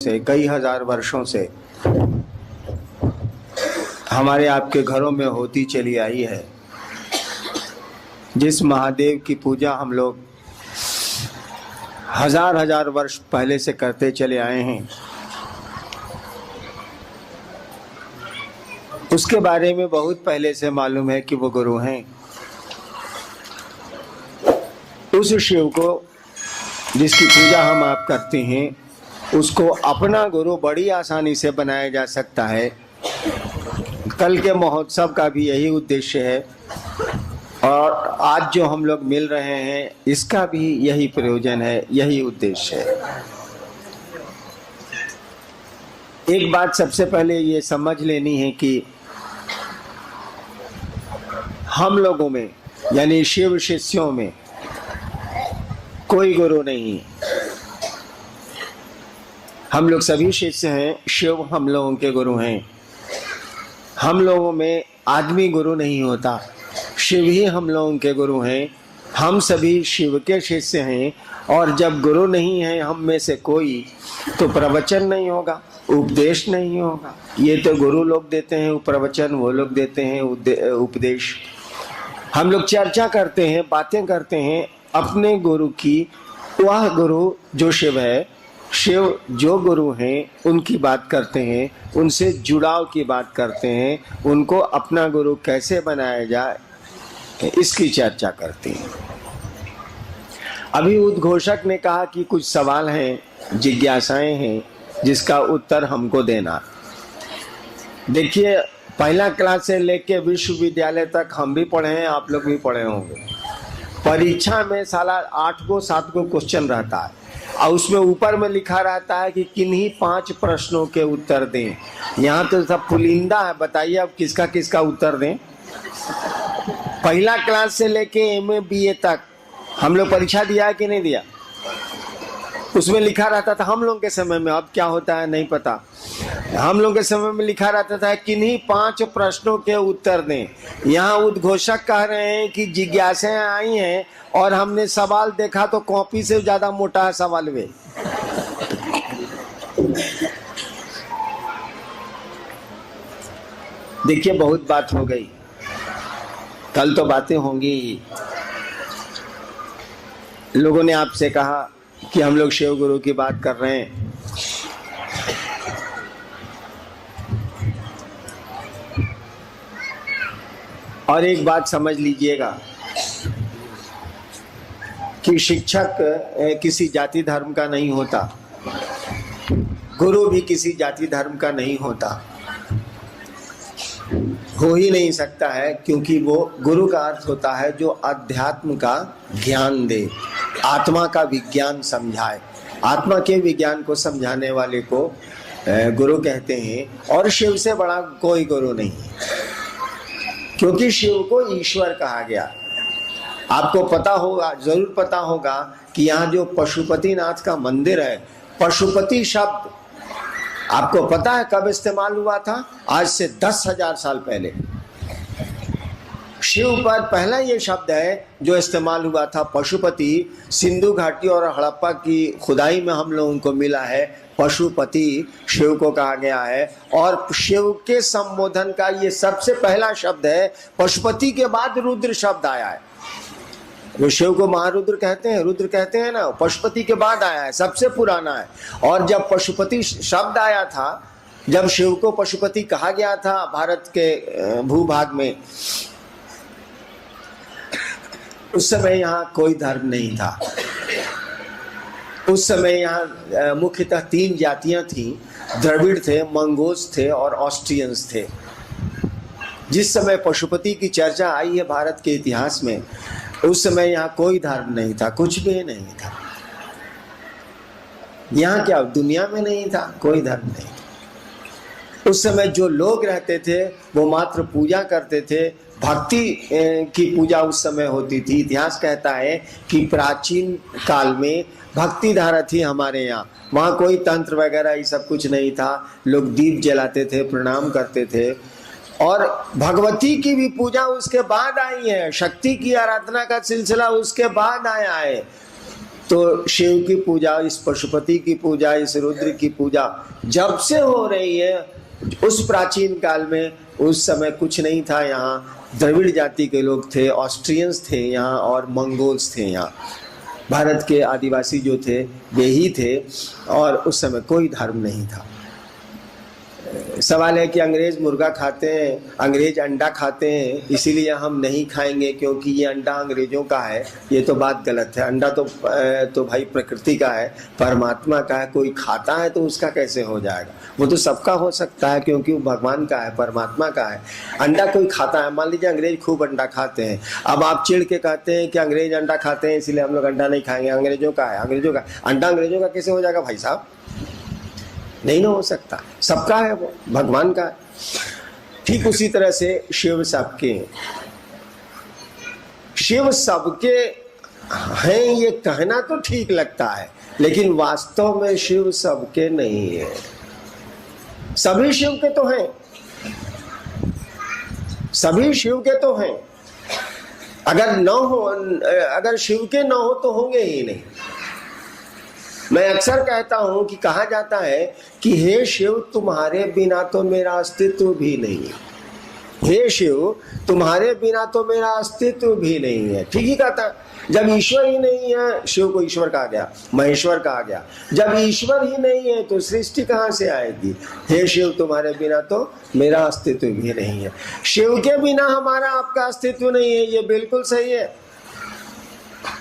से कई हजार वर्षों से हमारे आपके घरों में होती चली आई है। जिस महादेव की पूजा हम लोग हजार हजार वर्ष पहले से करते चले आए हैं, उसके बारे में बहुत पहले से मालूम है कि वो गुरु हैं। उस शिव को जिसकी पूजा हम आप करते हैं, उसको अपना गुरु बड़ी आसानी से बनाया जा सकता है। कल के महोत्सव का भी यही उद्देश्य है और आज जो हम लोग मिल रहे हैं इसका भी यही प्रयोजन है, यही उद्देश्य है। एक बात सबसे पहले ये समझ लेनी है कि हम लोगों में यानी शिव शिष्यों में कोई गुरु नहीं। हम लोग सभी शिष्य हैं, शिव हम लोगों के गुरु हैं। हम लोगों में आदमी गुरु नहीं होता, शिव ही हम लोगों के गुरु हैं। हम सभी शिव के शिष्य हैं और जब गुरु नहीं है हम में से कोई, तो प्रवचन नहीं होगा, उपदेश नहीं होगा। ये तो गुरु लोग देते हैं प्रवचन, वो लोग देते हैं उपदेश। हम लोग चर्चा करते हैं, बातें करते हैं अपने गुरु की। वह गुरु जो शिव है, शिव जो गुरु हैं उनकी बात करते हैं, उनसे जुड़ाव की बात करते हैं, उनको अपना गुरु कैसे बनाया जाए इसकी चर्चा करते हैं। अभी उद्घोषक ने कहा कि कुछ सवाल हैं, जिज्ञासाएं हैं जिसका उत्तर हमको देना। देखिए, पहला क्लास से लेके विश्वविद्यालय तक हम भी पढ़े हैं, आप लोग भी पढ़े होंगे। परीक्षा में साला 8 को 7 को क्वेश्चन रहता है और उसमें ऊपर में लिखा रहता है कि किन्हीं 5 प्रश्नों के उत्तर दें। यहाँ तो सब पुलिंदा है, बताइए अब किसका किसका उत्तर दें। पहला क्लास से लेके MA BA तक हम लोग परीक्षा दिया है कि नहीं दिया? उसमें लिखा रहता था हम लोग के समय में, अब क्या होता है नहीं पता। हम लोग के समय में लिखा रहता था किन्हीं 5 प्रश्नों के उत्तर दें। यहाँ उद्घोषक कह रहे हैं कि जिज्ञासाएं आई हैं और हमने सवाल देखा तो कॉपी से ज्यादा मोटा है सवाल वे। देखिए, बहुत बात हो गई, कल तो बातें होंगी ही। लोगों ने आपसे कहा कि हम लोग शिव गुरु की बात कर रहे हैं। और एक बात समझ लीजिएगा कि शिक्षक किसी जाति धर्म का नहीं होता, गुरु भी किसी जाति धर्म का नहीं होता, हो ही नहीं सकता है। क्योंकि वो गुरु का अर्थ होता है जो अध्यात्म का ज्ञान दे, आत्मा का विज्ञान समझाए। आत्मा के विज्ञान को समझाने वाले को गुरु कहते हैं। और शिव से बड़ा कोई गुरु नहीं, क्योंकि शिव को ईश्वर कहा गया। आपको पता होगा, जरूर पता होगा कि यहाँ जो पशुपतिनाथ का मंदिर है, पशुपति शब्द आपको पता है कब इस्तेमाल हुआ था? आज से 10,000 साल पहले। शिव पर पहला ये शब्द है जो इस्तेमाल हुआ था, पशुपति। सिंधु घाटी और हड़प्पा की खुदाई में हम लोगों को मिला है, पशुपति शिव को कहा गया है। और शिव के संबोधन का ये सबसे पहला शब्द है। पशुपति के बाद रुद्र शब्द आया है। वो शिव को महारुद्र कहते हैं, रुद्र कहते हैं ना, पशुपति के बाद आया है, सबसे पुराना है। और जब पशुपति शब्द आया था, जब शिव को पशुपति कहा गया था भारत के भूभाग में, उस समय यहाँ कोई धर्म नहीं था। उस समय यहाँ मुख्यतः 3 जातियां थीं, द्रविड़ थे, मंगोज थे और ऑस्ट्रियंस थे। जिस समय पशुपति की चर्चा आई है भारत के इतिहास में, उस समय यहाँ कोई धर्म नहीं था, कुछ भी नहीं था। यहाँ क्या दुनिया में नहीं था, कोई धर्म नहीं था। उस समय जो लोग रहते थे वो मात्र पूजा करते थे, भक्ति की पूजा उस समय होती थी। इतिहास कहता है कि प्राचीन काल में भक्ति धारा थी हमारे यहाँ। वहाँ कोई तंत्र वगैरह ये सब कुछ नहीं था। लोग दीप जलाते थे, प्रणाम करते थे। और भगवती की भी पूजा उसके बाद आई है, शक्ति की आराधना का सिलसिला उसके बाद आया है। तो शिव की पूजा, इस पशुपति की पूजा, इस रुद्र की पूजा जब से हो रही है, उस प्राचीन काल में, उस समय कुछ नहीं था यहाँ। द्रविड़ जाति के लोग थे, ऑस्ट्रियंस थे यहाँ, और मंगोल्स थे यहाँ। भारत के आदिवासी जो थे वे ही थे, और उस समय कोई धर्म नहीं था। सवाल है कि अंग्रेज मुर्गा खाते हैं, अंग्रेज अंडा खाते हैं, इसीलिए हम नहीं खाएंगे क्योंकि ये अंडा अंग्रेजों का है। ये तो बात गलत है। अंडा तो भाई प्रकृति का है, परमात्मा का है। कोई खाता है तो उसका कैसे हो जाएगा? वो तो सबका हो सकता है क्योंकि वो भगवान का है, परमात्मा का है। अंडा कोई खाता है, मान लीजिए अंग्रेज खूब अंडा खाते हैं, अब आप चिढ़ के कहते हैं कि अंग्रेज अंडा खाते हैं इसलिए हम लोग अंडा नहीं खाएंगे, अंग्रेजों का है, अंग्रेजों का। अंडा अंग्रेजों का कैसे हो जाएगा भाई साहब? नहीं ना हो सकता, सबका है, वो भगवान का है। ठीक उसी तरह से शिव सबके, शिव सबके हैं ये कहना तो ठीक लगता है, लेकिन वास्तव में शिव सबके नहीं है। सभी शिव के तो हैं, सभी शिव के तो हैं। अगर न हो, अगर शिव के न हो तो होंगे ही नहीं। मैं अक्सर कहता हूं कि कहा जाता है कि हे शिव तुम्हारे बिना तो मेरा अस्तित्व भी नहीं है, हे शिव तुम्हारे बिना तो मेरा अस्तित्व भी नहीं है। ठीक ही कहता है। जब ईश्वर ही नहीं है, शिव को ईश्वर कहा गया, महेश्वर कहा गया। जब ईश्वर ही नहीं है तो सृष्टि कहाँ से आएगी? हे शिव तुम्हारे बिना तो मेरा अस्तित्व भी नहीं है। शिव के बिना हमारा आपका अस्तित्व नहीं है, ये बिल्कुल सही है।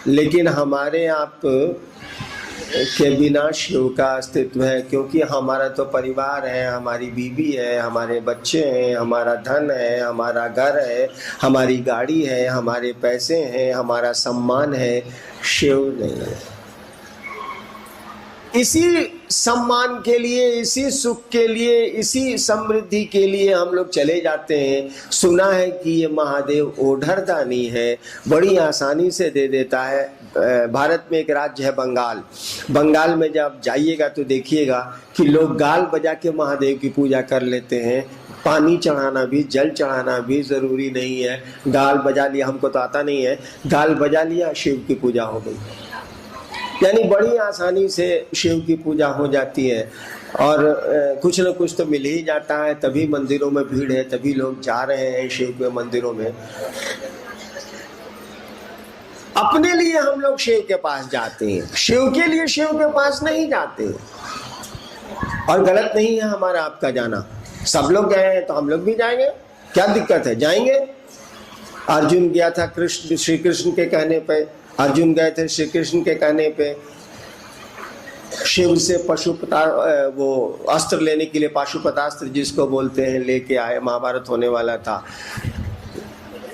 लेकिन हमारे आप के बिना शिव का अस्तित्व है, क्योंकि हमारा तो परिवार है, हमारी बीवी है, हमारे बच्चे हैं, हमारा धन है, हमारा घर है, हमारी गाड़ी है, हमारे पैसे हैं, हमारा सम्मान है। शिव नहीं है। इसी सम्मान के लिए, इसी सुख के लिए, इसी समृद्धि के लिए हम लोग चले जाते हैं। सुना है कि ये महादेव ओढ़र दानी है, बड़ी आसानी से दे देता है। भारत में एक राज्य है बंगाल, बंगाल में जब जाइएगा तो देखिएगा कि लोग गाल बजा के महादेव की पूजा कर लेते हैं। पानी चढ़ाना भी, जल चढ़ाना भी जरूरी नहीं है, गाल बजा लिया, हमको तो आता नहीं है, गाल बजा लिया, शिव की पूजा हो गई। यानी बड़ी आसानी से शिव की पूजा हो जाती है, और कुछ न कुछ तो मिल ही जाता है। तभी मंदिरों में भीड़ है, तभी लोग जा रहे हैं शिव के मंदिरों में। अपने लिए हम लोग शिव के पास जाते हैं, शिव के लिए शिव के पास नहीं जाते। और गलत नहीं है हमारा आपका जाना, सब लोग गए हैं तो हम लोग भी जाएंगे, क्या दिक्कत है? जाएंगे। अर्जुन गया था कृष्ण, श्री कृष्ण के कहने पे, अर्जुन गए थे श्री कृष्ण के कहने पे शिव से वो अस्त्र लेने के लिए, पाशुपतास्त्र जिसको बोलते हैं, लेके आए। महाभारत होने वाला था।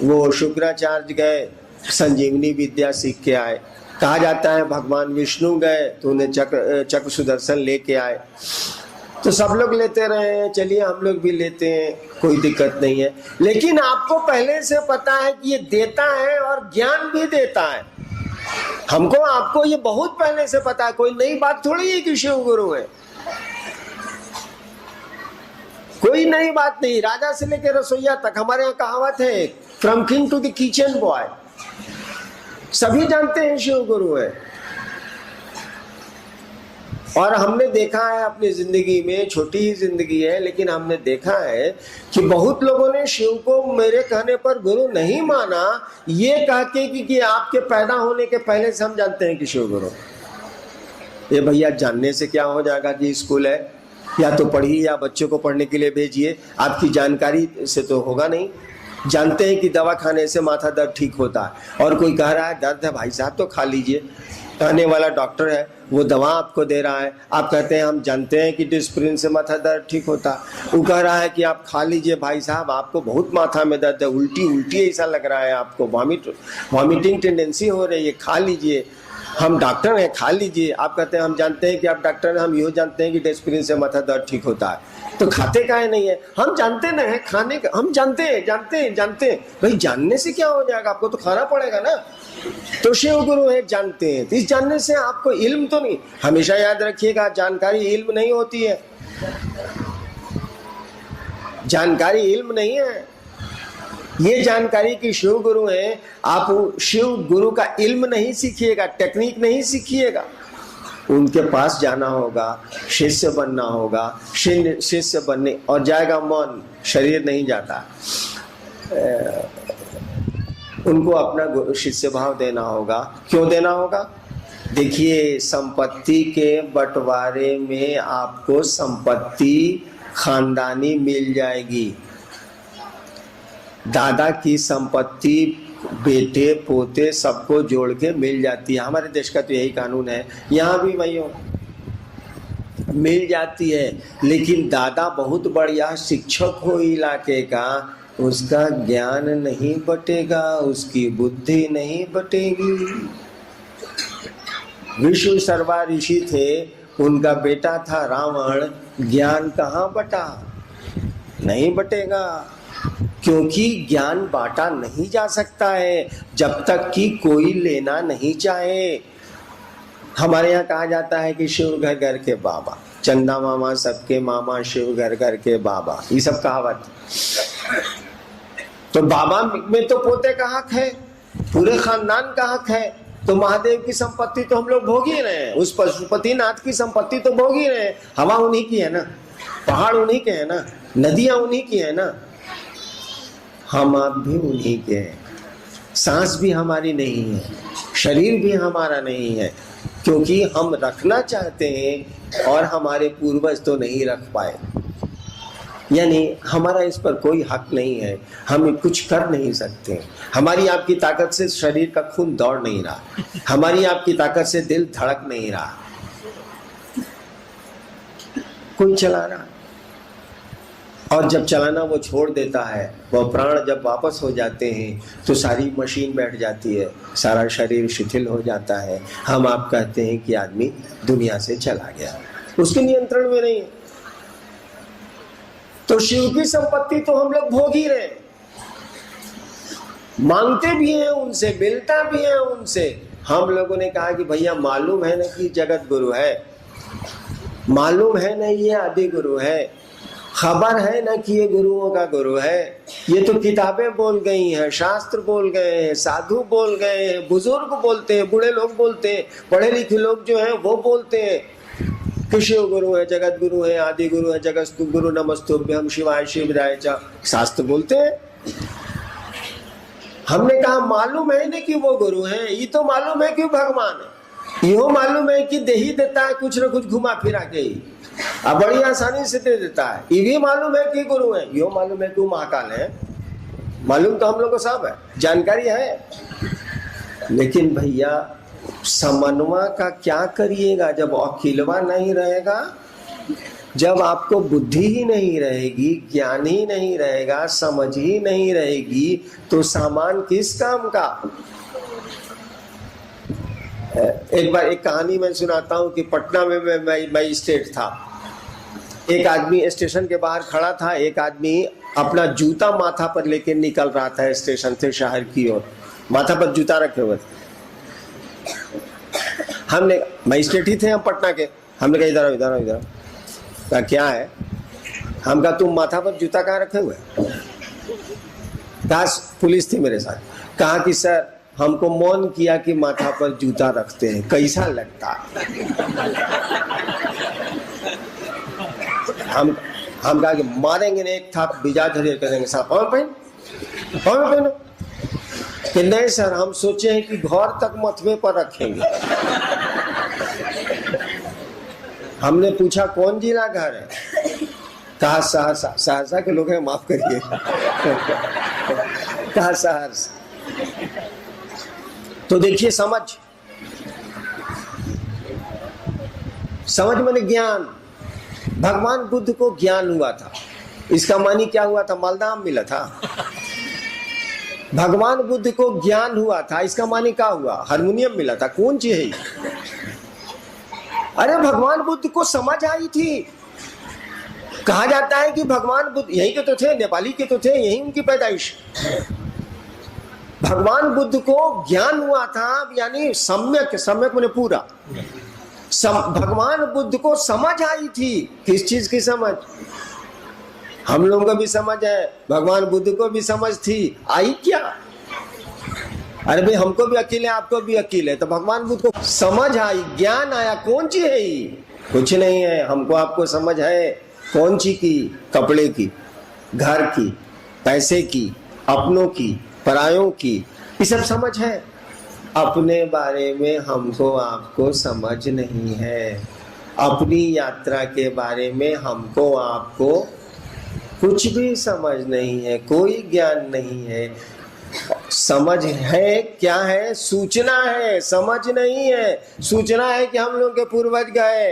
वो शुक्राचार्य गए, संजीवनी विद्या सीख के आए। कहा जाता है भगवान विष्णु गए तो उन्हें चक्र सुदर्शन लेके आए। तो सब लोग लेते रहे हैं, चलिए हम लोग भी लेते हैं, कोई दिक्कत नहीं है। लेकिन आपको पहले से पता है कि ये देता है और ज्ञान भी देता है। हमको आपको ये बहुत पहले से पता है, कोई नई बात थोड़ी है कि शिव गुरु है, कोई नई बात नहीं। राजा से लेकर रसोईया तक, हमारे यहाँ कहावत है, from king to the kitchen boy, सभी जानते हैं शिव गुरु है। और हमने देखा है अपनी जिंदगी में, छोटी ही जिंदगी है, लेकिन हमने देखा है कि बहुत लोगों ने शिव को मेरे कहने पर गुरु नहीं माना, ये कह के कि आपके पैदा होने के पहले से हम जानते हैं कि शिव गुरु। ये भैया जानने से क्या हो जाएगा जी? स्कूल है, या तो पढ़िए या बच्चों को पढ़ने के लिए भेजिए, आपकी जानकारी से तो होगा नहीं। जानते हैं कि दवा खाने से माथा दर्द ठीक होता है, और कोई कह रहा है दर्द है भाई साहब तो खा लीजिए, कहने वाला डॉक्टर है, वो दवा आपको दे रहा है, आप कहते हैं हम जानते हैं कि डिस्प्रिन से माथा दर्द ठीक होता है। वो कह रहा है कि आप खा लीजिए भाई साहब, आपको बहुत माथा में दर्द है, उल्टी उल्टी ऐसा लग रहा है, आपको वॉमिटिंग टेंडेंसी हो रही है, खा लीजिए, हम डॉक्टर हैं, खा लीजिए। आप कहते हैं हम जानते हैं कि आप डॉक्टर हैं, हम ये जानते हैं कि डिस्प्रिन से माथा दर्द ठीक होता है, तो खाते काहे नहीं है? हम जानते ना है खाने का, हम जानते हैं भाई, जानने से क्या हो जाएगा? आपको तो खाना पड़ेगा ना। तो शिव गुरु है, जानते हैं, तो इस जानने से आपको इल्म तो नहीं। हमेशा याद रखिएगा, जानकारी इल्म नहीं होती है, जानकारी इल्म नहीं है। ये जानकारी कि शिव गुरु हैं, आप शिव गुरु का इल्म नहीं सीखिएगा, टेक्निक नहीं सीखिएगा, उनके पास जाना होगा, शिष्य बनना होगा। शिष्य बनने और जाएगा मन, शरीर नहीं जाता। उनको अपना शिष्य भाव देना होगा। क्यों देना होगा? देखिए, संपत्ति के बंटवारे में आपको संपत्ति खानदानी मिल जाएगी। दादा की संपत्ति बेटे पोते सबको जोड़ के मिल जाती है। हमारे देश का तो यही कानून है, यहाँ भी वही मिल जाती है। लेकिन दादा बहुत बढ़िया शिक्षक हो इलाके का, उसका ज्ञान नहीं बटेगा, उसकी बुद्धि नहीं बटेगी। विष्णु सर्वा ऋषि थे, उनका बेटा था रावण, ज्ञान कहाँ बटा? नहीं बटेगा, क्योंकि ज्ञान बांटा नहीं जा सकता है जब तक कि कोई लेना नहीं चाहे। हमारे यहाँ कहा जाता है कि शिव घर घर के बाबा, चंदा मामा सबके मामा, शिव घर घर के बाबा, ये सब कहावत। तो बाबा में तो पोते का हक है, पूरे खानदान का हक है। तो महादेव की संपत्ति तो हम लोग भोग ही रहे हैं, उस पशुपतिनाथ की संपत्ति तो भोग ही रहे हैं। हवा उन्हीं की है ना, पहाड़ उन्हीं के है ना, नदियां उन्हीं की है ना, हम आप भी उन्हीं के हैं। सांस भी हमारी नहीं है, शरीर भी हमारा नहीं है, क्योंकि हम रखना चाहते हैं और हमारे पूर्वज तो नहीं रख पाए। यानी हमारा इस पर कोई हक नहीं है, हम कुछ कर नहीं सकते। हमारी आपकी ताकत से शरीर का खून दौड़ नहीं रहा, हमारी आपकी ताकत से दिल धड़क नहीं रहा, कोई चला रहा। और जब चलाना वो छोड़ देता है, वो प्राण जब वापस हो जाते हैं तो सारी मशीन बैठ जाती है, सारा शरीर शिथिल हो जाता है। हम आप कहते हैं कि आदमी दुनिया से चला गया, उसके नियंत्रण में नहीं। तो शिव की संपत्ति तो हम लोग भोग ही रहे, मांगते भी हैं उनसे, मिलता भी है उनसे। हम लोगों ने कहा कि भैया मालूम है ना कि जगत गुरु है, मालूम है ना ये आदि गुरु है, खबर है ना कि ये गुरुओं का गुरु है। ये तो किताबें बोल गई हैं, शास्त्र बोल गए हैं, साधु बोल गए हैं, बुजुर्ग बोलते हैं, बूढ़े लोग बोलते हैं, पढ़े लिखे लोग जो हैं वो बोलते हैं कि शिव गुरु है, जगत गुरु है, आदि गुरु है, जगस्तु गुरु नमस्तुभ्यं शिवाय शिवराय च, शास्त्र बोलते हैं। हमने कहा मालूम है ना कि वो गुरु है, ये तो मालूम है कि भगवान है, यो मालूम है कि दे ही देता है कुछ न कुछ घुमा फिरा के ही, अब बड़ी आसानी से दे देता है। ये भी मालूम है कि गुरु है, यो मालूम है कि महाकाल है, मालूम तो हम लोग को सब है, जानकारी है। लेकिन भैया समन्वय का क्या करिएगा जब अखिलवा नहीं रहेगा, जब आपको बुद्धि ही नहीं रहेगी, ज्ञान ही नहीं रहेगा, समझ ही नहीं रहेगी, तो सामान किस काम का। एक बार एक कहानी मैं सुनाता हूँ कि पटना में मैं स्टेट था। एक आदमी स्टेशन के बाहर खड़ा था, एक आदमी अपना जूता माथा पर लेके निकल रहा था स्टेशन से शहर की ओर, माथा पर जूता रखे हुए थे। हमने मजिस्ट्रेट ही थे हम पटना के, हमने कहा इधर इधर इधर, कहा क्या है? हम कहा तुम माथा पर जूता कहाँ रखे हुए? कहा पुलिस थी मेरे साथ। कहा कि सर हमको मौन किया कि माथा पर जूता रखते हैं, कैसा लगता? हम कहा कि मारेंगे ने एक था बिजा धरे करेंगे साहब, और पहनो कि नहीं सर हम सोचे हैं कि घर तक मथवे पर रखेंगे। हमने पूछा कौन जिला घर है? कहा सहरसा। सहरसा के लोग हैं, माफ करिए। कहा सहरसा। तो देखिए समझ माने ज्ञान। भगवान बुद्ध को ज्ञान हुआ था, इसका मानी क्या हुआ था? मालदा आम मिला था। भगवान बुद्ध को ज्ञान हुआ था, इसका मानी क्या हुआ? हारमोनियम मिला था। कौन चीज है? अरे भगवान बुद्ध को समझ आई थी। कहा जाता है कि भगवान बुद्ध यहीं के तो थे, नेपाली के तो थे, यहीं उनकी पैदाइश। भगवान बुद्ध को ज्ञान हुआ था, यानी सम्यक, सम्यक माने पूरा। भगवान बुद्ध को समझ आई थी। किस चीज की समझ? हम लोगों को भी समझ है, भगवान बुद्ध को भी समझ थी, आई क्या? अरे भाई हमको भी अकील है, आपको भी अकील है, तो भगवान बुद्ध को समझ आई, ज्ञान आया। कौन सी है ये? कुछ नहीं है। हमको आपको समझ है कौन सी की? कपड़े की, घर की, पैसे की, अपनों की, परायों की, ये सब समझ है। अपने बारे में हमको आपको समझ नहीं है। अपनी यात्रा के बारे में हमको आपको कुछ भी समझ नहीं है, कोई ज्ञान नहीं है। समझ है क्या है? सूचना है, समझ नहीं है। सूचना है कि हम लोग के पूर्वज गए,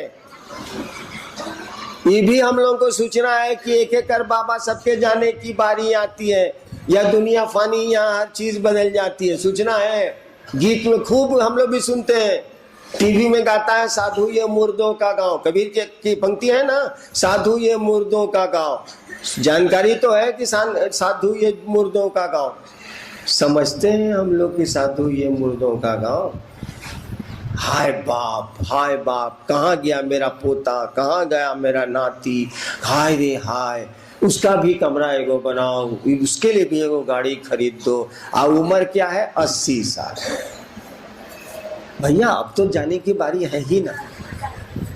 ये भी हम लोगों को सूचना है कि एक एक कर बाबा सबके जाने की बारी आती है, या दुनिया फानी, यहाँ हर चीज बदल जाती है। सूचना है। गीत में खूब हम लोग भी सुनते हैं, टीवी में गाता है साधु ये मुर्दों का गांव, कबीर की पंक्ति है ना, साधु ये मुर्दों का गांव। जानकारी तो है कि साधु ये मुर्दों का गांव। समझते हैं हम लोग कि साधु ये मुर्दों का गांव। हाय बाप, हाय बाप, कहाँ गया मेरा पोता, कहाँ गया मेरा नाती, हाय रे हाय। उसका भी कमरा एगो बनाओ, उसके लिए भी एगो गाड़ी खरीद दो। आ उम्र क्या है? 80 साल। भैया अब तो जाने की बारी है ही ना।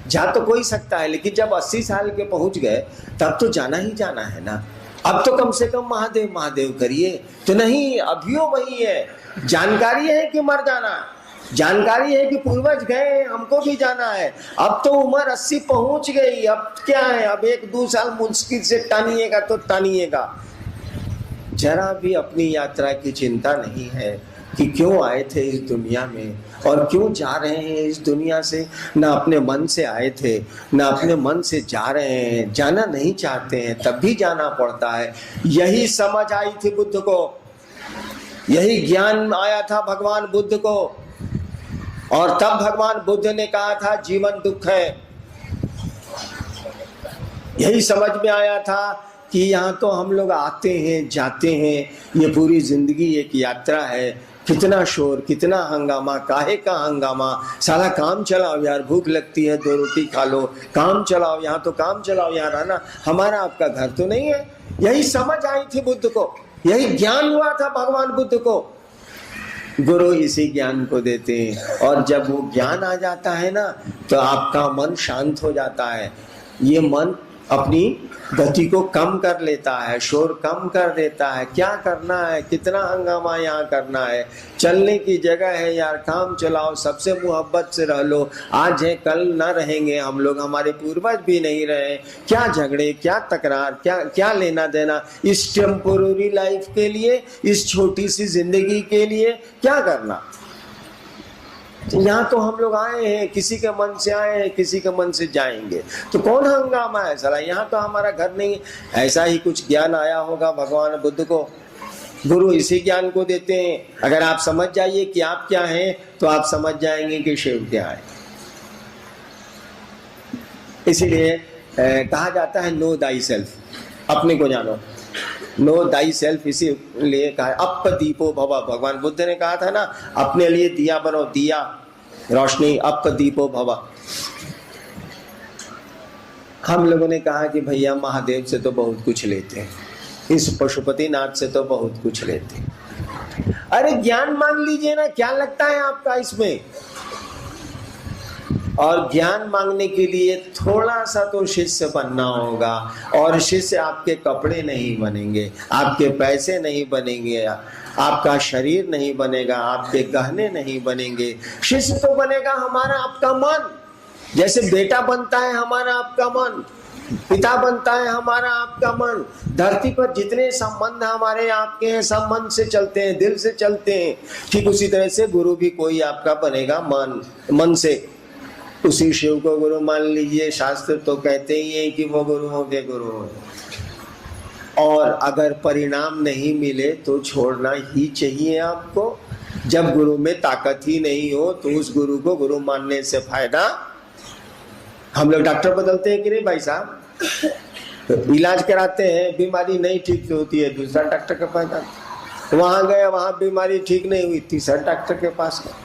जा तो कोई सकता है, लेकिन जब 80 साल के पहुंच गए तब तो जाना ही जाना है ना। अब तो कम से कम महादेव महादेव करिए। तो नहीं, अभियो वही है। जानकारी है कि मर जाना, जानकारी है कि पूर्वज गए, हमको भी जाना है। अब तो उम्र 80 पहुंच गई, अब क्या है? अब 1-2 साल मुश्किल से टानिएगा तो टानिएगा। जरा भी अपनी यात्रा की चिंता नहीं है कि क्यों आए थे इस दुनिया में और क्यों जा रहे हैं इस दुनिया से। ना अपने मन से आए थे, ना अपने मन से जा रहे हैं। जाना नहीं चाहते हैं तब भी जाना पड़ता है। यही समझ आई थी बुद्ध को, यही ज्ञान आया था भगवान बुद्ध को। और तब भगवान बुद्ध ने कहा था जीवन दुख है। यही समझ में आया था कि यहाँ तो हम लोग आते हैं जाते हैं, ये पूरी जिंदगी एक यात्रा है। कितना शोर, कितना हंगामा, काहे का हंगामा। सारा काम चलाओ यार, भूख लगती है 2 रोटी खा लो, काम चलाओ, यहाँ तो काम चलाओ, यहाँ रहना हमारा आपका घर तो नहीं है। यही समझ आई थी बुद्ध को, यही ज्ञान हुआ था भगवान बुद्ध को। गुरु इसी ज्ञान को देते हैं, और जब वो ज्ञान आ जाता है ना तो आपका मन शांत हो जाता है। ये मन अपनी गति को कम कर लेता है, शोर कम कर देता है। क्या करना है, कितना हंगामा यहाँ करना है, चलने की जगह है यार, काम चलाओ, सबसे मोहब्बत से रह लो। आज है कल ना रहेंगे हम लोग, हमारे पूर्वज भी नहीं रहे। क्या झगड़े, क्या तकरार, क्या लेना देना इस टेम्पोररी लाइफ के लिए, इस छोटी सी जिंदगी के लिए क्या करना। यहाँ तो हम लोग आए हैं, किसी के मन से आए हैं, किसी के मन से जाएंगे, तो कौन हंगामा है साला। यहाँ तो हमारा घर नहीं। ऐसा ही कुछ ज्ञान आया होगा भगवान बुद्ध को। गुरु इसी ज्ञान को देते हैं। अगर आप समझ जाइए कि आप क्या हैं तो आप समझ जाएंगे कि शिव क्या है। इसीलिए कहा जाता है नो दाई सेल्फ, अपने को जानो। नो दाई सेल्फ इसीलिए कहा है। अप दीपो भव, भगवान बुद्ध ने कहा था ना, अपने लिए दिया बनो, दिया रोशनी, अप दीपो भव। हम लोगों ने कहा कि भैया महादेव से तो बहुत कुछ लेते हैं, इस पशुपतिनाथ से तो बहुत कुछ लेते हैं। अरे ज्ञान मांग लीजिए ना, क्या लगता है आपका इसमें। और ज्ञान मांगने के लिए थोड़ा सा तो शिष्य बनना होगा। और शिष्य आपके कपड़े नहीं बनेंगे, आपके पैसे नहीं बनेंगे, आपका शरीर नहीं बनेगा, आपके गहने नहीं बनेंगे। शिष्य तो बनेगा हमारा आपका मन। जैसे बेटा बनता है हमारा आपका मन, पिता बनता है हमारा आपका मन। धरती पर जितने संबंध हमारे आपके हैं, सब मन से चलते हैं, दिल से चलते हैं। ठीक उसी तरह से गुरु भी कोई आपका बनेगा मन से। उसी शिव को गुरु मान लीजिए। शास्त्र तो कहते ही है कि वो गुरुओं के गुरु हैं। और अगर परिणाम नहीं मिले तो छोड़ना ही चाहिए आपको। जब गुरु में ताकत ही नहीं हो तो उस गुरु को गुरु मानने से फायदा। हम लोग डॉक्टर बदलते हैं कि नहीं भाई साहब, इलाज कराते हैं, बीमारी नहीं ठीक होती है, दूसरा डॉक्टर के पास जाते, वहां गए, वहां बीमारी ठीक नहीं हुई, तीसरा डॉक्टर के पास गए।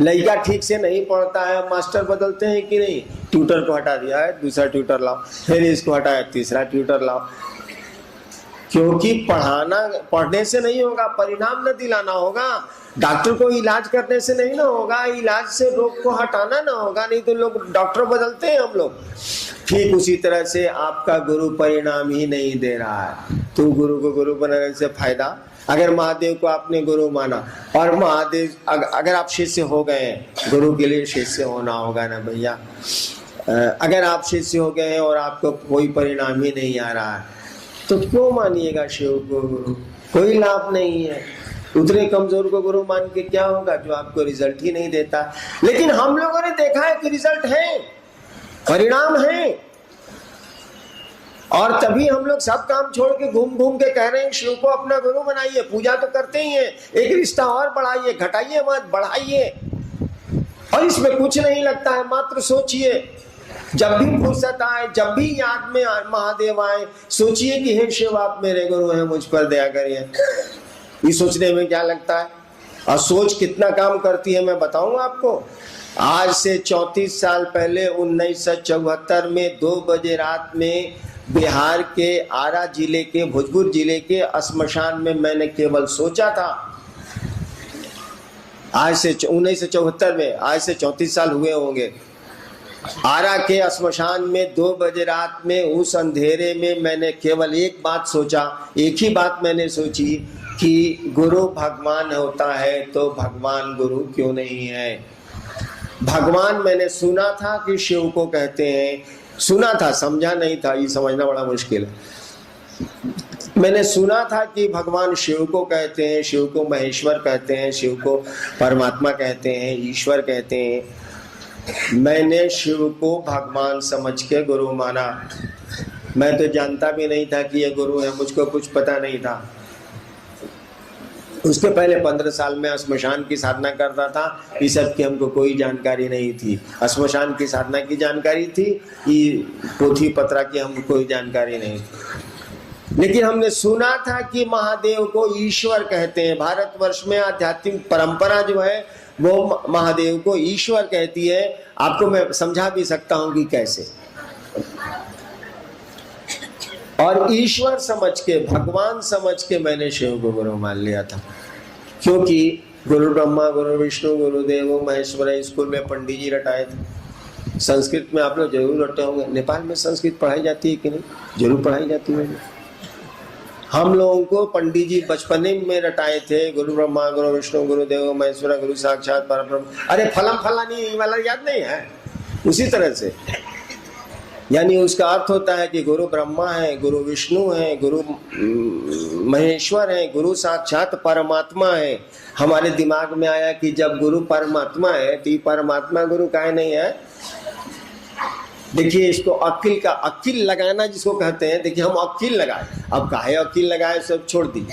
लड़का ठीक से नहीं पढ़ता है, मास्टर बदलते हैं कि नहीं, ट्यूटर को हटा दिया है, दूसरा ट्यूटर लाओ, फिर इसको हटाया, तीसरा ट्यूटर लाओ। क्योंकि पढ़ने से नहीं होगा, परिणाम न दिलाना होगा। डॉक्टर को इलाज करने से नहीं ना होगा, इलाज से रोग को हटाना ना होगा, नहीं तो लोग डॉक्टर बदलते हैं हम लोग। ठीक उसी तरह से आपका गुरु परिणाम ही नहीं दे रहा है, तो गुरु को गुरु बनाने से फायदा। अगर महादेव को आपने गुरु माना और महादेव अगर आप शिष्य हो गए, गुरु के लिए शिष्य होना होगा ना भैया। अगर आप शिष्य हो गए और आपको कोई परिणाम ही नहीं आ रहा है तो क्यों मानिएगा शिव को गुरु? कोई लाभ नहीं है। उतने कमजोर को गुरु मान के क्या होगा जो आपको रिजल्ट ही नहीं देता। लेकिन हम लोगों ने देखा है कि रिजल्ट है, परिणाम है, और तभी हम लोग सब काम छोड़ के घूम घूम के कह रहे हैं शिव को अपना गुरु बनाइए। पूजा तो करते ही हैं, एक रिश्ता और बढ़ाइए, घटाइए मत, बढ़ाइए। और इसमें कुछ नहीं लगता है, मात्र सोचिए। जब भी फुर्सत आए, जब भी याद में महादेव आए, सोचिए कि हे शिव आप मेरे गुरु हैं, मुझ पर दया करिए। ये सोचने में क्या लगता है? और सोच कितना काम करती है मैं बताऊंगा आपको। आज से 34 साल पहले 1974 में 2 बजे रात में बिहार के आरा जिले के, भोजपुर जिले के श्मशान में मैंने केवल सोचा था। आज से 1974 में, आज से 34 साल हुए होंगे। आरा के श्मशान में 2 बजे रात में उस अंधेरे में मैंने केवल एक बात सोचा, एक ही बात मैंने सोची कि गुरु भगवान होता है तो भगवान गुरु क्यों नहीं है। भगवान मैंने सुना था कि शिव को कहते हैं, सुना था, समझा नहीं था, ये समझना बड़ा मुश्किल है। मैंने सुना था कि भगवान शिव को कहते हैं, शिव को महेश्वर कहते हैं, शिव को परमात्मा कहते हैं, ईश्वर कहते हैं। मैंने शिव को भगवान समझ के गुरु माना। मैं तो जानता भी नहीं था कि ये गुरु है, मुझको कुछ पता नहीं था। उसके पहले 15 साल में श्मशान की साधना करता था, इस सब की हमको कोई जानकारी नहीं थी। श्मशान की साधना की जानकारी थी, ये पोथी पत्रा की हमको कोई जानकारी नहीं थी। लेकिन हमने सुना था कि महादेव को ईश्वर कहते हैं। भारतवर्ष में आध्यात्मिक परंपरा जो है वो महादेव को ईश्वर कहती है। आपको मैं समझा भी सकता हूं कि कैसे। और ईश्वर समझ के, भगवान समझ के मैंने शिव को गुरु मान लिया था। क्योंकि गुरु ब्रह्मा गुरु विष्णु गुरुदेव महेश्वर स्कूल में पंडित जी रटाए थे। संस्कृत में आप लोग जरूर रटे होंगे। नेपाल में संस्कृत पढ़ाई जाती है कि नहीं? जरूर पढ़ाई जाती है। हम लोगों को पंडित जी बचपने में रटाए थे, गुरु ब्रह्मा गुरु विष्णु गुरुदेव महेश्वर गुरु साक्षात परब्रह्म। अरे फलम फलानी वाला याद नहीं है? उसी तरह से यानी उसका अर्थ होता है कि गुरु ब्रह्मा है, गुरु विष्णु है, गुरु महेश्वर है, गुरु साक्षात परमात्मा है। हमारे दिमाग में आया कि जब गुरु परमात्मा है तो परमात्मा गुरु काहे नहीं है? देखिए इसको अक्ल का, अक्ल लगाना जिसको कहते हैं। देखिए हम अक्ल लगाए, अब काहे अक्ल लगाए, सब छोड़ दी।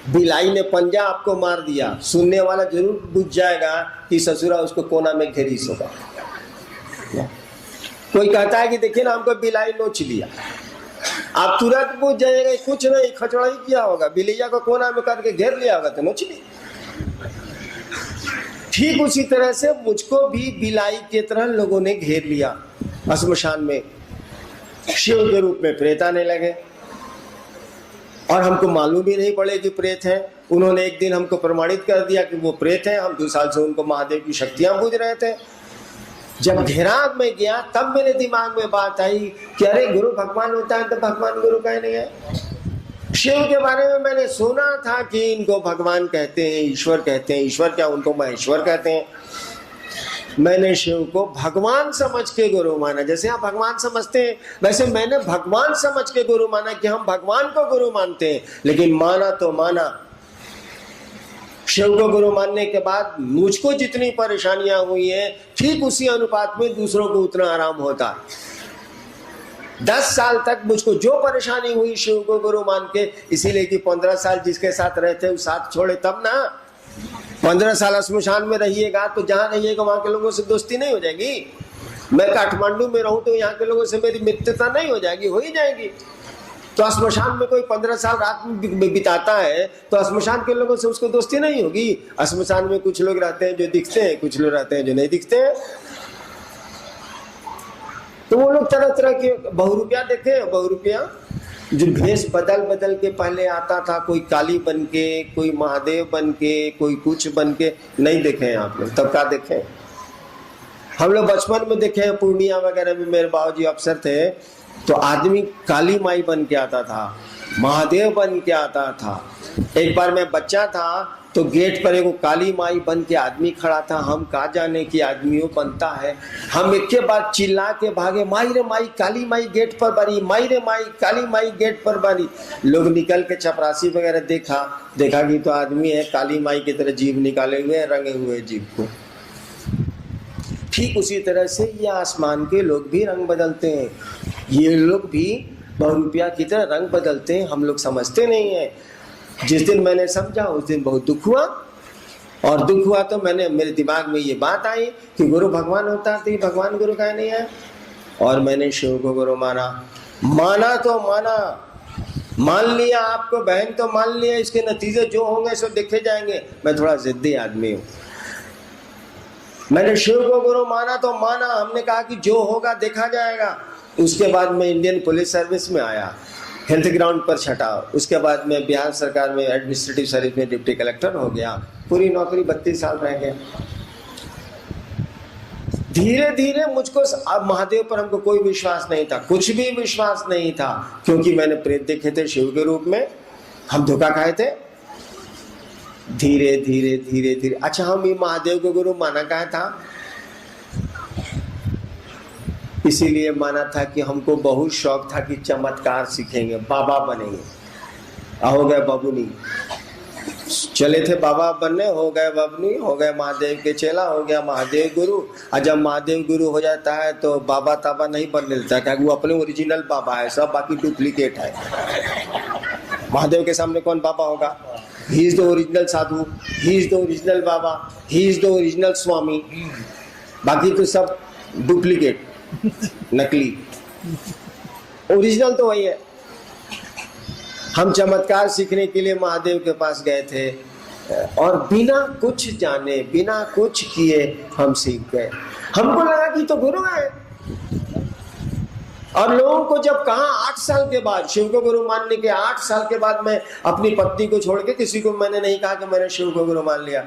बिलाई ने पंजा आपको मार दिया, सुनने वाला जरूर बुझ जाएगा कि ससुरा उसको कोना में घेरीस होगा। कोई कहता है कि देखिए ना हमको बिलाई नोच लिया, आप तुरंत पूछ जाइएगा कुछ नहीं, खचड़ा ही किया होगा, बिलैया को कोना में करके घेर लिया होगा तो नोच लिया। ठीक उसी तरह से मुझको भी बिलाई की तरह लोगों ने घेर लिया। श्मशान में शिव के रूप में प्रेत आने लगे और हमको मालूम भी नहीं पड़े कि प्रेत है। उन्होंने एक दिन हमको प्रमाणित कर दिया कि वो प्रेत है। हम 2 साल से उनको महादेव की शक्तियां बूझ रहे थे। जब घेराव में गया तब मेरे दिमाग में बात आई कि अरे गुरु भगवान होता है तो भगवान गुरु कहे नहीं है। शिव के बारे में मैंने सुना था कि इनको भगवान कहते हैं, ईश्वर कहते हैं। ईश्वर क्या, उनको महेश्वर कहते हैं। मैंने शिव को भगवान समझ के गुरु माना। जैसे आप भगवान समझते हैं वैसे मैंने भगवान समझ के गुरु माना कि हम भगवान को गुरु मानते हैं। लेकिन माना तो माना, शिव को गुरु मानने के बाद मुझको जितनी परेशानियां हुई हैं ठीक उसी अनुपात में दूसरों को उतना आराम होता है। 10 साल तक मुझको जो परेशानी हुई शिव को गुरु मान के, इसीलिए कि 15 साल जिसके साथ रहते वो साथ छोड़े तब ना। 15 साल श्मशान में रहिएगा तो जहां रहिएगा वहां के लोगों से दोस्ती नहीं हो जाएगी। मैं काठमांडू में रहूं तो यहाँ के लोगों से मेरी मित्रता नहीं हो जाएगी? हो ही जाएगी। तो श्मशान में कोई 15 साल रात में बिताता है तो श्मशान के लोगों से उसको दोस्ती नहीं होगी। श्मशान में कुछ लोग रहते हैं जो दिखते हैं, कुछ लोग रहते हैं जो नहीं दिखते हैं। तो वो लोग तरह तरह के बहुरूपिया देखे, बहुरूपिया जो भेष बदल बदल के पहले आता था, कोई काली बन के, कोई महादेव बन के, कोई कुछ बन के, नहीं देखे हैं आप लोग? तब क्या देखे? हम लोग बचपन में देखे हैं, पूर्णिया वगैरह में मेरे बाबूजी अफसर थे, तो आदमी काली माई बन के आता था, महादेव बन के आता था। एक बार मैं बच्चा था तो गेट पर एक काली माई बन के आदमी खड़ा था। हम कहा जाने की आदमियों बनता है, हम एक के बाद चिल्ला के भागे, माई रे माई, काली माई गेट पर बनी, माई रे माई, काली माई गेट पर बनी। लोग निकल के चपरासी वगैरह देखा कि तो आदमी है, काली माई की तरह जीभ निकाले हुए, रंगे हुए जीभ को। ठीक उसी तरह से ये आसमान के लोग भी रंग बदलते हैं, ये लोग भी बहुरूपिया की तरह रंग बदलते हैं, हम लोग समझते नहीं है। जिस दिन मैंने समझा उस दिन बहुत दुख हुआ, और दुख हुआ तो मेरे दिमाग में ये बात आई कि गुरु भगवान होता तो भगवान गुरु का नहीं है। और मैंने शिव को गुरु माना तो मान लिया, आपको बहन तो मान लिया, इसके नतीजे जो होंगे सो देखे जाएंगे। मैं थोड़ा जिद्दी आदमी हूँ, मैंने शिव को गुरु माना तो माना, हमने कहा कि जो होगा देखा जाएगा। उसके बाद मैं इंडियन पुलिस सर्विस में आया, हेल्थ ग्राउंड पर छटा। उसके बाद मैं बिहार सरकार में एडमिनिस्ट्रेटिव सर्विस में डिप्टी कलेक्टर हो गया। पूरी नौकरी 32 साल रह गया। धीरे धीरे मुझको अब महादेव पर हमको कोई विश्वास नहीं था, कुछ भी विश्वास नहीं था, क्योंकि मैंने प्रेत देखे थे शिव के रूप में, हम धोखा खाए थे। धीरे धीरे धीरे धीरे अच्छा, हम ये महादेव को गुरु माना कहा था, इसीलिए माना था कि हमको बहुत शौक था कि चमत्कार सीखेंगे, बाबा बनेंगे। हो गए बबुनी, चले थे बाबा बनने, हो गए बबुनी, हो गए महादेव के चेला, हो गया महादेव गुरु। और जब महादेव गुरु हो जाता है तो बाबा ताबा नहीं बनने देता, क्योंकि वो अपने ओरिजिनल बाबा है, सब बाकी डुप्लीकेट है। महादेव के सामने कौन बाबा होगा? He is the original sadhu, he is the original baba, he is the original swami, बाकी तो सब डुप्लीकेट, नकली। ओरिजिनल तो वही है। हम चमत्कार सीखने के लिए महादेव के पास गए थे, और बिना कुछ जाने, बिना कुछ किए हम सीख गए। हमको लगा कि तो गुरु है। और लोगों को जब कहा 8 साल के बाद, शिव को गुरु मानने के 8 साल के बाद, मैं अपनी पत्नी को छोड़ के किसी को मैंने नहीं कहा कि मैंने शिव को गुरु मान लिया।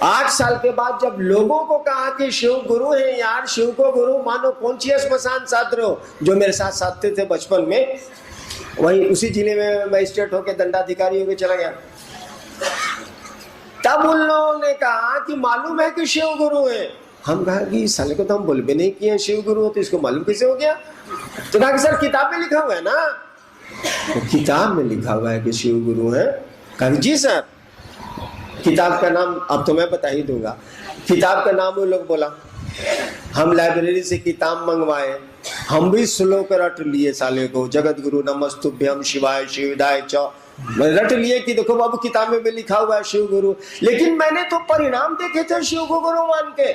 8 साल के बाद जब लोगों को कहा कि शिव गुरु है, यार शिव को गुरु मानो, कौन सी स्मशान साध रहे हो? जो मेरे साथ साधते थे बचपन में, वही उसी जिले में मजिस्ट्रेट होकर दंडाधिकारी होकर चला गया। तब उन लोगों ने कहा कि मालूम है कि शिव गुरु है। हम कहा कि साले को तो हम बोल भी नहीं किए शिव गुरु हो, तो इसको मालूम कैसे हो गया? तो कहा कि सर किताब में लिखा हुआ है ना। तो किताब में लिखा हुआ है कि शिव गुरु है। कहा जी सर, किताब का नाम अब तो मैं बता ही दूंगा। किताब का नाम वो लोग बोला, हम लाइब्रेरी से किताब मंगवाए, हम भी श्लोक रट लिए साले को, जगत गुरु नमस्तुभ्यम शिवाय शिवदाय च, रट लिए कि देखो बाबू किताब में भी लिखा हुआ है शिव गुरु। लेकिन मैंने तो परिणाम देखे थे शिव को गुरु मान के,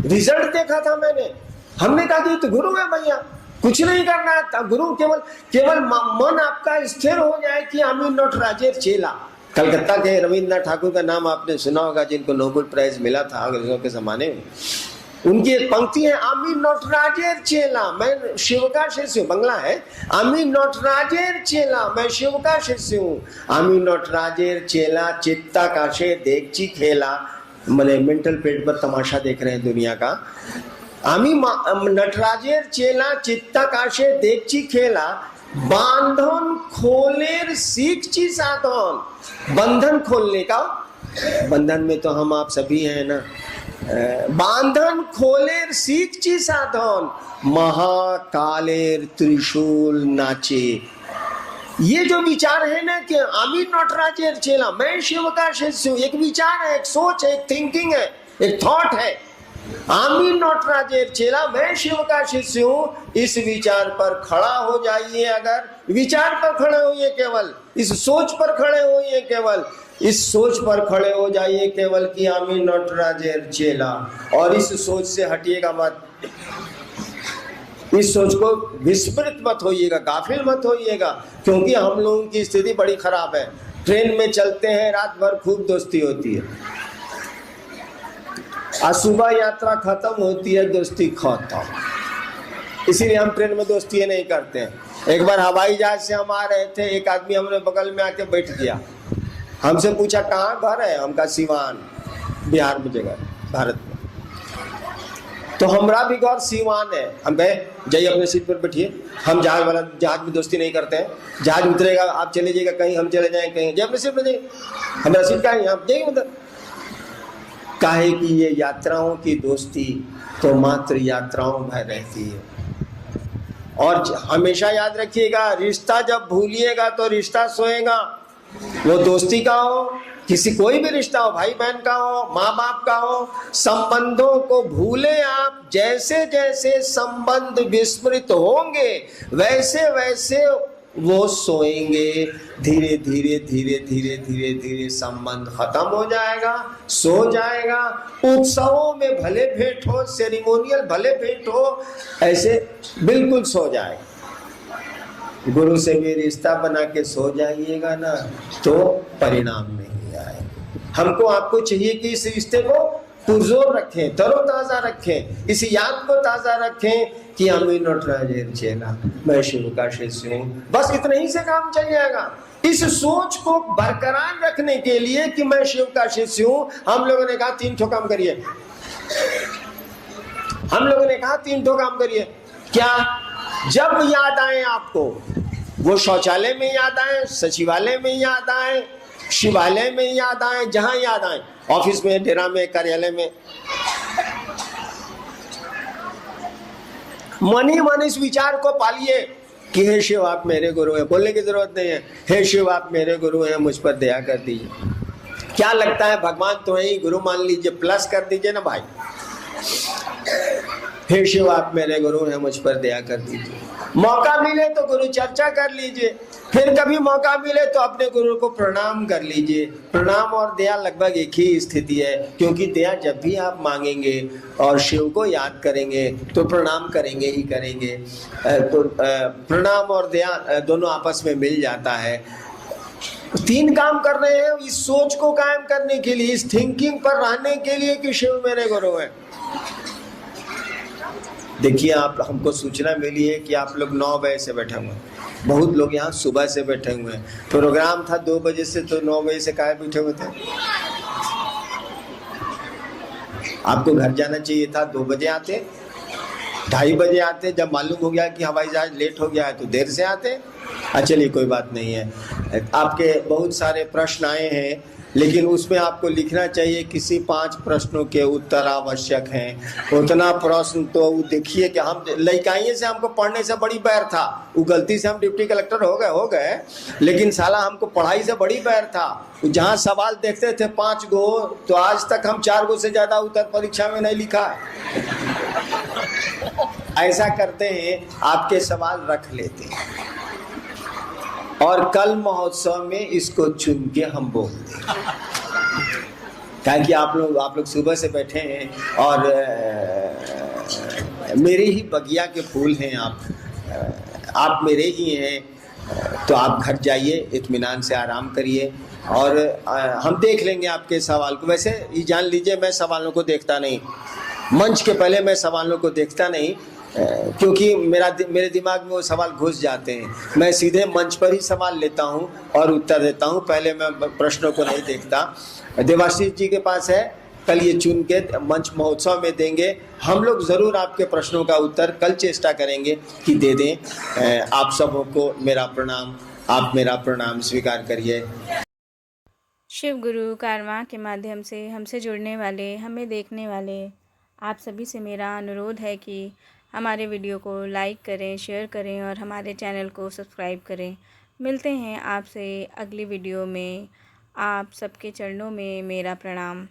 रिजल्ट देखा था मैंने। हमने कहा कि तो गुरु है भैया, कुछ नहीं करना है, गुरु केवल मन आपका स्थिर हो जाए कि आई एम नॉट राजेर चेला। कलकत्ता के रविंद्रनाथ ठाकुर का नाम आपने सुना होगा, जिनको नोबेल प्राइज मिला था अंग्रेजों के जमाने में। उनकी एक पंक्ति है, आमी नॉट राजेर चेला, मैं शिव का शिष्य हूँ। बंगला है, आमी नॉट राजेर चेला, मैं शिव का शिष्य हूँ। आमी नॉट राजेर चेला, चित्ता काशे देखची खेला, मैंने मेंटल पेट पर तमाशा देख रहे हैं दुनिया का। आमी नटराजेर चेला, चित्ता काशे देखची खेला, बांधन खोलेर सीखची साधन। बंधन खोलने का, बंधन में तो हम आप सभी हैं ना। बांधन खोलेर सीखची साधन, महाकालेर त्रिशूल नाचे। ये जो विचार है ना कि आमी नटराजेर चेला, मैं शिव का शिष्य हूँ, एक विचार है, एक सोच है, एक थिंकिंग है, एक थॉट है। आमी नटराजेर चेला, मैं शिव का शिष्य हूँ, इस विचार पर खड़ा हो जाइए। अगर विचार पर खड़े होइए, केवल इस सोच पर खड़े होइए, केवल इस सोच पर खड़े हो जाइए केवल कि आमी नटराजेर चेला, और इस सोच से हटिएगा मत। इस सोच को विस्मृत मत होइएगा, गाफिल मत होइएगा, क्योंकि हम लोगों की स्थिति बड़ी खराब है। ट्रेन में चलते हैं, रात भर खूब दोस्ती होती है, आज सुबह यात्रा खत्म होती है, दोस्ती खत्म। इसीलिए हम ट्रेन में दोस्ती नहीं करते हैं। एक बार हवाई जहाज से हम आ रहे थे, एक आदमी हमने बगल में आके बैठ गया, हमसे पूछा कहाँ घर है, हम कहा सीवान, बिहार में जगह, भारत में। तो हमारा भी घर सीवान है। हम कहे जाइए अपने सीट पर बैठिए, हम जहाज में दोस्ती नहीं करते हैं। जहाज उतरेगा आप चले जाइएगा कहीं, हम चले जाएं कहीं, जाइए अपने सीट पर जाइए, हमारा सीट कहाँ है, आप जाइए उधर। काहे कि ये यात्राओं की दोस्ती तो मात्र यात्राओं में रहती है। और हमेशा याद रखिएगा, रिश्ता जब भूलिएगा तो रिश्ता सोएगा। वो दोस्ती का हो, किसी कोई भी रिश्ता हो, भाई बहन का हो, माँ बाप का हो, संबंधों को भूले आप। जैसे जैसे संबंध विस्मृत होंगे वैसे वैसे वो सोएंगे। धीरे धीरे धीरे धीरे धीरे धीरे संबंध खत्म हो जाएगा, सो जाएगा। उत्सवों में भले भेंट हो, सेरिमोनियल भले भेंट हो, ऐसे बिल्कुल सो जाएगा। गुरु से भी रिश्ता बना के सो जाइएगा ना तो परिणाम नहीं आएगा। हमको आपको चाहिए कि इस रिश्ते को पुरजोर रखें, तरोताजा रखें, इस याद को ताजा रखें कि हम नटराज चेला, मैं शिव का शिष्य हूँ। बस इतना ही से काम चल जाएगा। इस सोच को बरकरार रखने के लिए कि मैं शिव का शिष्य हूँ, हम लोगों ने कहा 3 ठो काम करिए। हम लोगों ने कहा 3 ठो काम करिए। क्या? जब याद आए आपको, वो शौचालय में याद आए, सचिवालय में याद आए, शिवालय में याद आए, जहां याद आए, ऑफिस में, डेरा में, कार्यालय में, मन ही मन इस विचार को पालिए कि हे शिव आप मेरे गुरु हैं। बोलने की जरूरत नहीं है, हे शिव आप मेरे गुरु हैं, मुझ पर दया कर दीजिए। क्या लगता है, भगवान तो है ही, गुरु मान लीजिए, प्लस कर दीजिए ना भाई। हे शिव आप मेरे गुरु हैं, मुझ पर दया कर दीजिए। मौका मिले तो गुरु चर्चा कर लीजिए, फिर कभी मौका मिले तो अपने गुरु को प्रणाम कर लीजिए। प्रणाम और दया लगभग एक ही स्थिति है, क्योंकि दया जब भी आप मांगेंगे और शिव को याद करेंगे तो प्रणाम करेंगे ही करेंगे। तो प्रणाम और दया दोनों आपस में मिल जाता है। 3 काम कर रहे हैं इस सोच को कायम करने के लिए, इस थिंकिंग पर रहने के लिए कि शिव मेरे गुरु है। देखिए, आप हमको सूचना मिली है कि आप लोग 9 बजे से बैठे हुए हैं, बहुत लोग यहाँ सुबह से बैठे हुए हैं। प्रोग्राम था 2 बजे से, तो 9 बजे से काहे बैठे हुए थे? आपको घर जाना चाहिए था, 2 बजे आते, 2:30 बजे आते। जब मालूम हो गया कि हवाई जहाज लेट हो गया है तो देर से आते। चलिए कोई बात नहीं है। आपके बहुत सारे प्रश्न आए हैं, लेकिन उसमें आपको लिखना चाहिए किसी 5 प्रश्नों के उत्तर आवश्यक हैं। उतना प्रश्न तो देखिए कि हम लइकाइए से हमको पढ़ने से बड़ी बैर था। वो गलती से हम डिप्टी कलेक्टर हो गए, लेकिन साला हमको पढ़ाई से बड़ी बैर था। जहाँ सवाल देखते थे 5 गो, तो आज तक हम 4 गो से ज्यादा उत्तर परीक्षा में नहीं लिखा। ऐसा करते हैं, आपके सवाल रख लेते हैं और कल महोत्सव में इसको चुन के हम बोलते हैं। क्या कि आप लोग सुबह से बैठे हैं और मेरे ही बगिया के फूल हैं, आप मेरे ही हैं। तो आप घर जाइए, इत्मीनान से आराम करिए और हम देख लेंगे आपके सवाल को। वैसे ये जान लीजिए, मैं सवालों को देखता नहीं, मंच के पहले मैं सवालों को देखता नहीं, क्योंकि मेरे दिमाग में वो सवाल घुस जाते हैं। मैं सीधे मंच पर ही सवाल लेता हूं और उत्तर देता हूं, पहले मैं प्रश्नों को नहीं देखता। देवाशीष जी के पास है, कल ये चुन के मंच महोत्सव में देंगे। हम लोग ज़रूर आपके प्रश्नों का उत्तर कल चेष्टा करेंगे कि दे दें। आप सबों को मेरा प्रणाम, आप मेरा प्रणाम स्वीकार करिए। शिव गुरु कारवां के माध्यम से हमसे जुड़ने वाले, हमें देखने वाले आप सभी से मेरा अनुरोध है कि हमारे वीडियो को लाइक करें, शेयर करें और हमारे चैनल को सब्सक्राइब करें। मिलते हैं आपसे अगली वीडियो में। आप सबके चरणों में मेरा प्रणाम।